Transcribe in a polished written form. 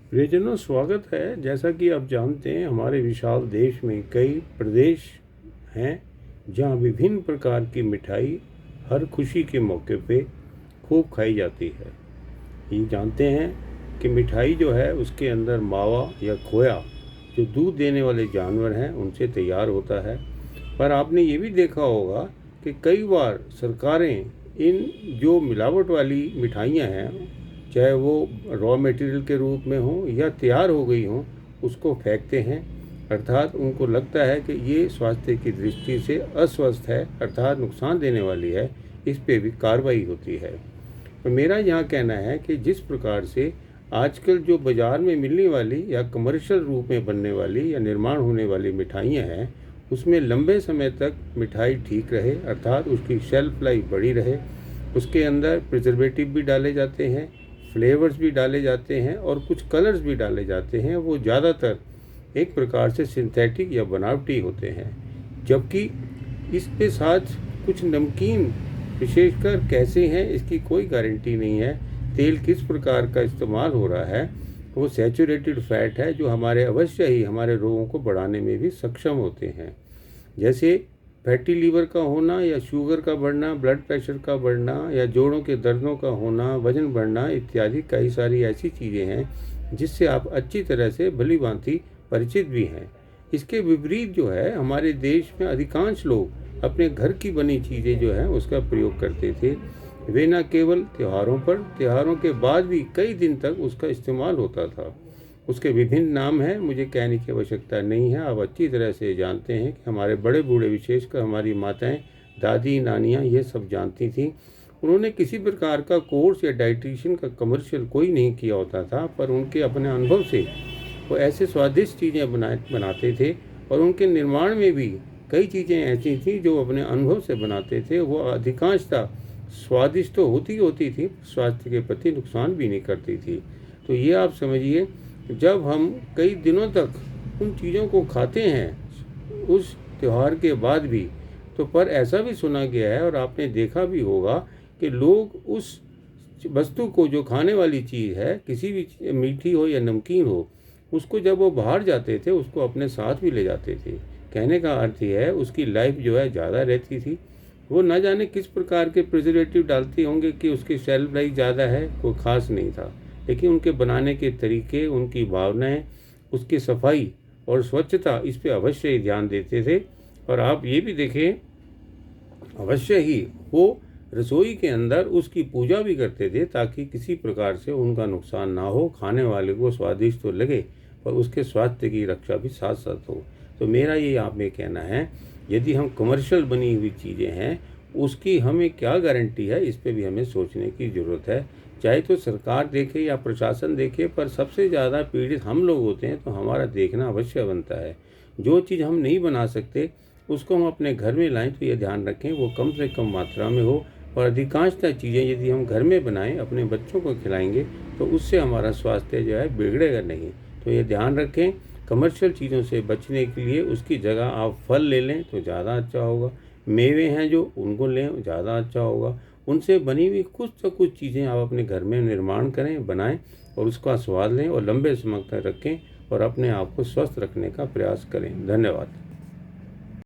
प्रियजनों, स्वागत है। जैसा कि आप जानते हैं, हमारे विशाल देश में कई प्रदेश हैं जहां विभिन्न प्रकार की मिठाई हर खुशी के मौके पे खूब खाई जाती है। ये जानते हैं कि मिठाई जो है उसके अंदर मावा या खोया, जो दूध देने वाले जानवर हैं, उनसे तैयार होता है। पर आपने ये भी देखा होगा कि कई बार सरकारें इन जो मिलावट वाली मिठाइयाँ हैं, चाहे वो रॉ मटेरियल के रूप में हो या तैयार हो गई हो, उसको फेंकते हैं। अर्थात उनको लगता है कि ये स्वास्थ्य की दृष्टि से अस्वस्थ है, अर्थात नुकसान देने वाली है, इस पे भी कार्रवाई होती है। तो मेरा यहाँ कहना है कि जिस प्रकार से आजकल जो बाज़ार में मिलने वाली या कमर्शियल रूप में बनने वाली या निर्माण होने वाली मिठाइयाँ हैं, उसमें लंबे समय तक मिठाई ठीक रहे, अर्थात उसकी शेल्फ लाइफ बढ़ी रहे। उसके अंदर प्रिजर्वेटिव भी डाले जाते हैं, फ्लेवर्स भी डाले जाते हैं और कुछ कलर्स भी डाले जाते हैं। वो ज़्यादातर एक प्रकार से सिंथेटिक या बनावटी होते हैं, जबकि इसके साथ कुछ नमकीन विशेषकर कैसे हैं इसकी कोई गारंटी नहीं है। तेल किस प्रकार का इस्तेमाल हो रहा है, वो सैचुरेटेड फैट है, जो हमारे अवश्य ही हमारे रोगों को बढ़ाने में भी सक्षम होते हैं। जैसे फैटी लीवर का होना या शुगर का बढ़ना, ब्लड प्रेशर का बढ़ना या जोड़ों के दर्दों का होना, वजन बढ़ना इत्यादि कई सारी ऐसी चीज़ें हैं जिससे आप अच्छी तरह से भली भांति परिचित भी हैं। इसके विपरीत जो है, हमारे देश में अधिकांश लोग अपने घर की बनी चीज़ें जो हैं उसका प्रयोग करते थे। वे न केवल त्योहारों पर, त्योहारों के बाद भी कई दिन तक उसका इस्तेमाल होता था। उसके विभिन्न नाम हैं, मुझे कहने की आवश्यकता नहीं है। आप अच्छी तरह से जानते हैं कि हमारे बड़े बूढ़े, विशेषकर हमारी माताएं, दादी, नानियां ये सब जानती थीं। उन्होंने किसी प्रकार का कोर्स या डाइटिशियन का कमर्शियल कोई नहीं किया होता था, पर उनके अपने अनुभव से वो ऐसे स्वादिष्ट चीज़ें बनाते थे और उनके निर्माण में भी कई चीज़ें ऐसी थीं जो अपने अनुभव से बनाते थे। वो अधिकांशतः स्वादिष्ट तो होती थी, स्वास्थ्य के प्रति नुकसान भी नहीं करती थी। तो ये आप समझिए, जब हम कई दिनों तक उन चीज़ों को खाते हैं उस त्यौहार के बाद भी, तो पर ऐसा भी सुना गया है और आपने देखा भी होगा कि लोग उस वस्तु को, जो खाने वाली चीज़ है, किसी भी मीठी हो या नमकीन हो, उसको जब वो बाहर जाते थे उसको अपने साथ भी ले जाते थे। कहने का अर्थ यह है उसकी लाइफ जो है ज़्यादा रहती थी। वो न जाने किस प्रकार के प्रिजर्वेटिव डालते होंगे कि उसकी शेल्फ लाइफ ज़्यादा है, कोई ख़ास नहीं था। लेकिन उनके बनाने के तरीके, उनकी भावनाएं, उसकी सफाई और स्वच्छता, इस पे अवश्य ही ध्यान देते थे। और आप ये भी देखें, अवश्य ही वो रसोई के अंदर उसकी पूजा भी करते थे ताकि किसी प्रकार से उनका नुकसान ना हो। खाने वाले को स्वादिष्ट तो लगे पर उसके स्वास्थ्य की रक्षा भी साथ साथ हो। तो मेरा ये आप में कहना है, यदि हम कमर्शियल बनी हुई चीज़ें हैं उसकी हमें क्या गारंटी है, इस पे भी हमें सोचने की ज़रूरत है। चाहे तो सरकार देखे या प्रशासन देखे, पर सबसे ज़्यादा पीड़ित हम लोग होते हैं, तो हमारा देखना अवश्य बनता है। जो चीज़ हम नहीं बना सकते उसको हम अपने घर में लाएं, तो ये ध्यान रखें वो कम से कम मात्रा में हो। और अधिकांशतः चीज़ें यदि हम घर में बनाएं, अपने बच्चों को खिलाएंगे, तो उससे हमारा स्वास्थ्य जो है बिगड़ेगा नहीं। तो ये ध्यान रखें, कमर्शियल चीज़ों से बचने के लिए उसकी जगह आप फल ले लें तो ज़्यादा अच्छा होगा। मेवे हैं जो, उनको लें, ज़्यादा अच्छा होगा। उनसे बनी हुई कुछ तो कुछ चीज़ें आप अपने घर में निर्माण करें, बनाएं और उसका स्वाद लें और लंबे समय तक रखें और अपने आप को स्वस्थ रखने का प्रयास करें। धन्यवाद।